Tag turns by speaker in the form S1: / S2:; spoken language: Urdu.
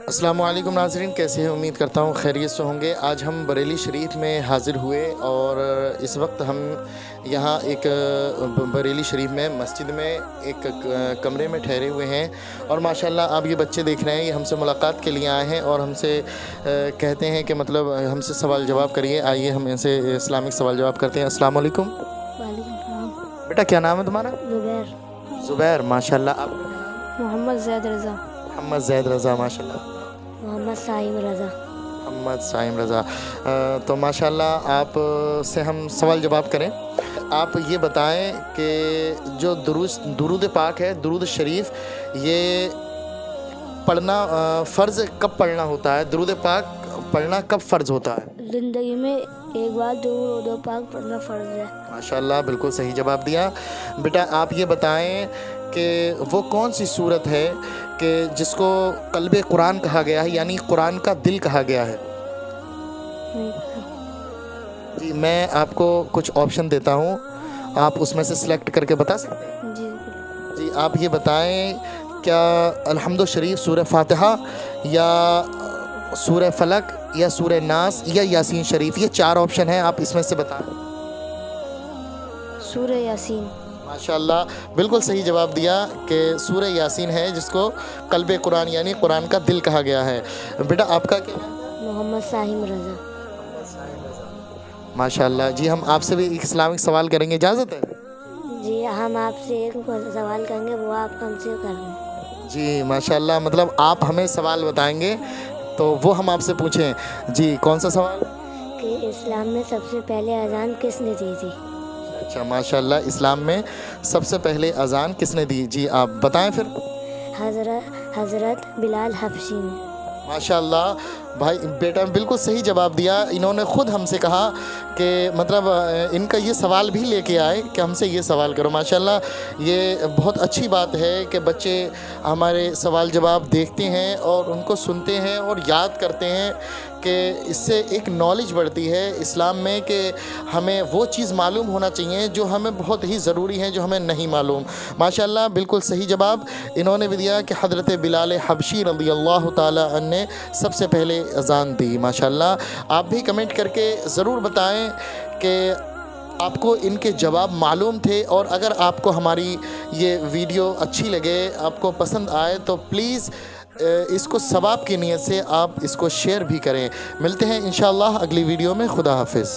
S1: السلام علیکم ناظرین، کیسے ہیں؟ امید کرتا ہوں خیریت سے ہوں گے۔ آج ہم بریلی شریف میں حاضر ہوئے اور اس وقت ہم یہاں ایک بریلی شریف میں مسجد میں ایک کمرے میں ٹھہرے ہوئے ہیں، اور ماشاءاللہ آپ یہ بچے دیکھ رہے ہیں، یہ ہم سے ملاقات کے لیے آئے ہیں اور ہم سے کہتے ہیں کہ مطلب ہم سے سوال جواب کریے۔ آئیے ہم ان سے اسلامک سوال جواب کرتے ہیں۔ السلام علیکم۔
S2: وعلیکم السلام۔
S1: بیٹا کیا نام ہے تمہارا؟
S2: زبیر۔
S1: زبیر، ماشاءاللہ۔ آپ؟
S2: محمد زید رضا۔
S1: محمد زید رضا، ماشاءاللہ۔
S2: محمد صائم رضا۔
S1: محمد صائم رضا۔ تو ماشاءاللہ آپ سے ہم سوال جواب کریں۔ آپ یہ بتائیں کہ جو درود پاک ہے، درود شریف، یہ پڑھنا فرض کب پڑھنا ہوتا ہے؟ درود پاک پڑھنا کب فرض ہوتا ہے؟
S2: زندگی میں ایک بار درود پاک پڑھنا فرض ہے۔
S1: ماشاءاللہ، بالکل صحیح جواب دیا۔ بیٹا آپ یہ بتائیں کہ وہ کون سی صورت ہے کہ جس کو قلب قرآن کہا گیا ہے، یعنی قرآن کا دل کہا گیا ہے؟
S2: نہیں پتہ۔
S1: جی، میں آپ کو کچھ آپشن دیتا ہوں، آپ اس میں سے سلیکٹ کر کے بتا سکتے ہیں؟
S2: جی
S1: جی، آپ یہ بتائیں کیا الحمد شریف، سورہ فاتحہ، یا سورہ فلق، یا سورہ ناس، یا یاسین شریف؟ یہ 4 آپشن ہیں، آپ اس میں سے بتائیں۔
S2: سورہ یاسین۔
S1: ماشاءاللہ، بالکل صحیح جواب دیا کہ سورہ یاسین ہے جس کو قلب قرآن یعنی قرآن کا دل کہا گیا ہے۔ بیٹا آپ کا کیا نام ہے؟
S2: محمد صائم رضا۔
S1: ماشاءاللہ۔ جی، ہم آپ سے بھی ایک اسلامک سوال کریں گے، اجازت ہے؟
S2: جی، ہم آپ سے ایک سوال کریں گے، وہ آپ ہم سے کریں۔
S1: جی ماشاءاللہ، مطلب آپ ہمیں سوال بتائیں گے تو وہ ہم آپ سے پوچھیں۔ جی، کون سا سوال؟
S2: کہ اسلام میں سب سے پہلے اذان کس نے دی تھی؟
S1: اچھا، ماشاءاللہ، اسلام میں سب سے پہلے اذان کس نے دی؟ جی آپ بتائیں پھر۔
S2: حضرت بلال حبشی نے۔
S1: ماشاءاللہ بھائی، بیٹا بالکل صحیح جواب دیا۔ انہوں نے خود ہم سے کہا کہ مطلب ان کا یہ سوال بھی لے کے آئے کہ ہم سے یہ سوال کرو۔ ماشاءاللہ، یہ بہت اچھی بات ہے کہ بچے ہمارے سوال جواب دیکھتے ہیں اور ان کو سنتے ہیں اور یاد کرتے ہیں، کہ اس سے ایک نالج بڑھتی ہے اسلام میں، کہ ہمیں وہ چیز معلوم ہونا چاہیے جو ہمیں بہت ہی ضروری ہے، جو ہمیں نہیں معلوم۔ ماشاءاللہ، بالکل صحیح جواب انہوں نے بھی دیا کہ حضرت بلال حبشی رضی اللہ تعالی عنہ نے سب سے پہلے اذان دی۔ ماشاءاللہ، آپ بھی کمنٹ کر کے ضرور بتائیں کہ آپ کو ان کے جواب معلوم تھے، اور اگر آپ کو ہماری یہ ویڈیو اچھی لگے، آپ کو پسند آئے، تو پلیز اس کو ثواب کی نیت سے آپ اس کو شیئر بھی کریں۔ ملتے ہیں انشاءاللہ اگلی ویڈیو میں۔ خدا حافظ۔